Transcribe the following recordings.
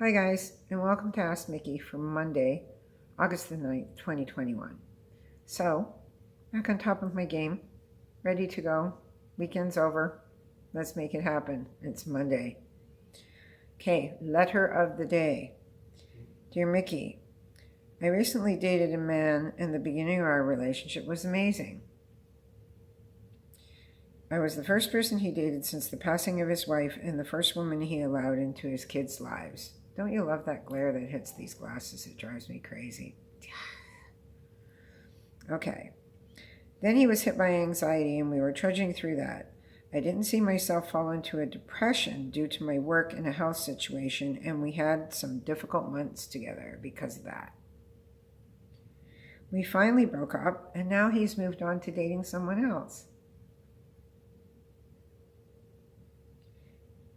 Hi guys, and welcome to Askmiki for Monday, August the 9th, 2021. So, back on top of my game, ready to go. Weekend's over. Let's make it happen. It's Monday. Okay, letter of the day. Dear Mickey, I recently dated a man and the beginning of our relationship was amazing. I was the first person he dated since the passing of his wife and the first woman he allowed into his kids' lives. Don't you love that glare that hits these glasses? It drives me crazy. Okay. Then he was hit by anxiety and we were trudging through that. I didn't see myself fall into a depression due to my work and a health situation, and we had some difficult months together because of that. We finally broke up, and now he's moved on to dating someone else.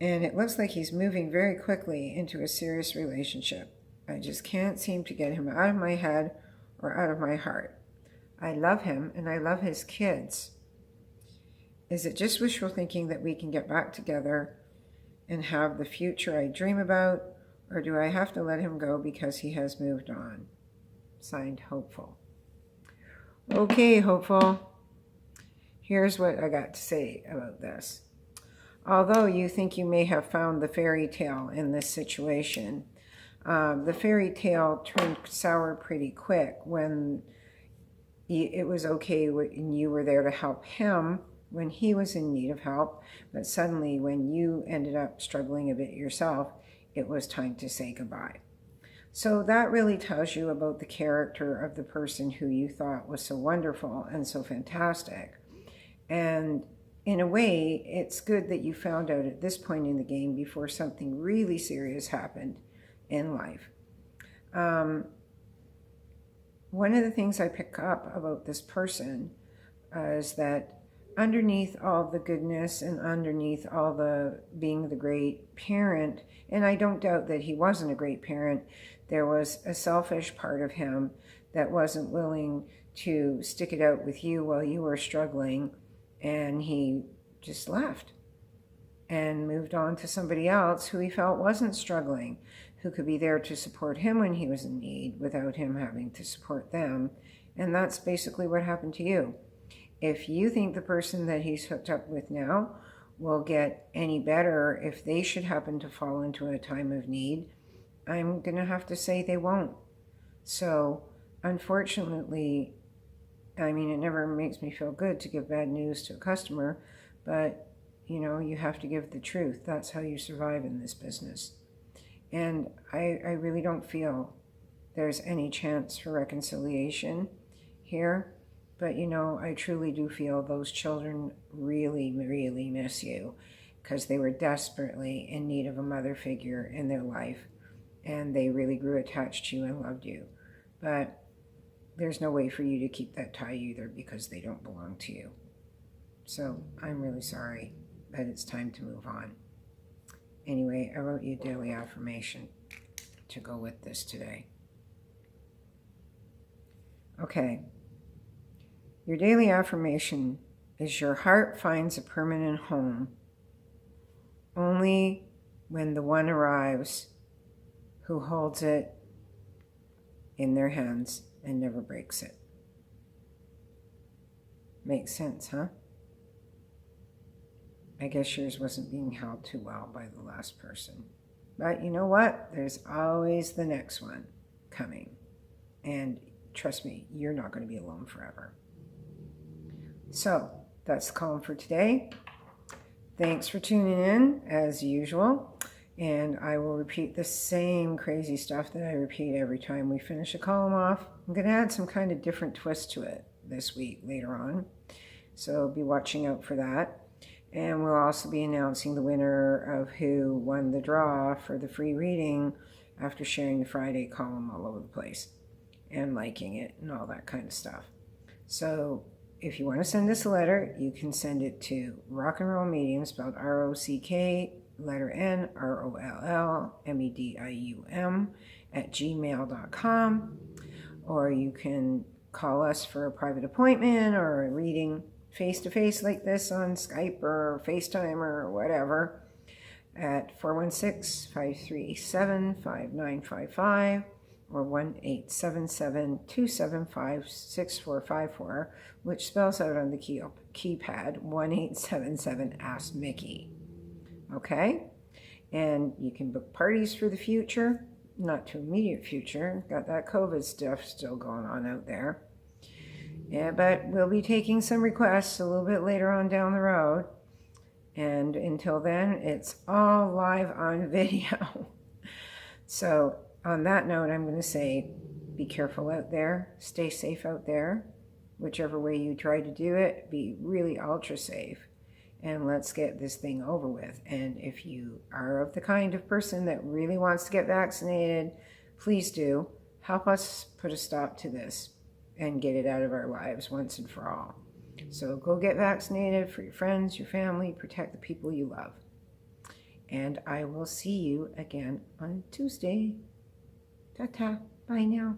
And it looks like he's moving very quickly into a serious relationship. I just can't seem to get him out of my head or out of my heart. I love him and I love his kids. Is it just wishful thinking that we can get back together and have the future I dream about, or do I have to let him go because he has moved on? Signed, Hopeful. Okay, Hopeful. Here's what I got to say about this. Although you think you may have found the fairy tale in this situation, the fairy tale turned sour pretty quick when it was okay and you were there to help him when he was in need of help, but suddenly when you ended up struggling a bit yourself, it was time to say goodbye. So that really tells you about the character of the person who you thought was so wonderful and so fantastic. And in a way, it's good that you found out at this point in the game before something really serious happened in life. One of the things I pick up about this person is that underneath all the goodness and underneath all the being the great parent, and I don't doubt that he wasn't a great parent, there was a selfish part of him that wasn't willing to stick it out with you while you were struggling. And he just left and moved on to somebody else who he felt wasn't struggling, who could be there to support him when he was in need without him having to support them. And that's basically what happened to you. If you think the person that he's hooked up with now will get any better if they should happen to fall into a time of need, I'm going to have to say they won't. So, unfortunately, I mean, it never makes me feel good to give bad news to a customer, but, you know, you have to give the truth. That's how you survive in this business. And I really don't feel there's any chance for reconciliation here. But, you know, I truly do feel those children really, really miss you because they were desperately in need of a mother figure in their life. And they really grew attached to you and loved you. But there's no way for you to keep that tie either because they don't belong to you. So I'm really sorry, but it's time to move on. Anyway, I wrote you a daily affirmation to go with this today. Okay. Your daily affirmation is your heart finds a permanent home only when the one arrives who holds it in their hands and never breaks it. Makes sense, huh? I guess yours wasn't being held too well by the last person. But you know what? There's always the next one coming. And trust me, you're not going to be alone forever. So, that's the column for today. Thanks for tuning in, as usual. And I will repeat the same crazy stuff that I repeat every time we finish a column off. I'm going to add some kind of different twist to it this week later on. So be watching out for that. And we'll also be announcing the winner of who won the draw for the free reading after sharing the Friday column all over the place and liking it and all that kind of stuff. So if you want to send us a letter, you can send it to Rock and Roll Medium, spelled ROCK, letter N, ROLLMEDIUM @gmail.com, or you can call us for a private appointment or a reading face-to-face like this on Skype or FaceTime or whatever at 416-537-5955 or 1-877-275-6454, which spells out on the keypad 1-877-Askmiki. Okay? And you can book parties for the future, not too immediate future. Got that COVID stuff still going on out there. Yeah, but we'll be taking some requests a little bit later on down the road. And until then, it's all live on video. So on that note, I'm going to say, be careful out there. Stay safe out there. Whichever way you try to do it, be really ultra safe. And let's get this thing over with. And if you are of the kind of person that really wants to get vaccinated, please do. Help us put a stop to this and get it out of our lives once and for all. So go get vaccinated for your friends, your family, protect the people you love. And I will see you again on Tuesday. Ta-ta. Bye now.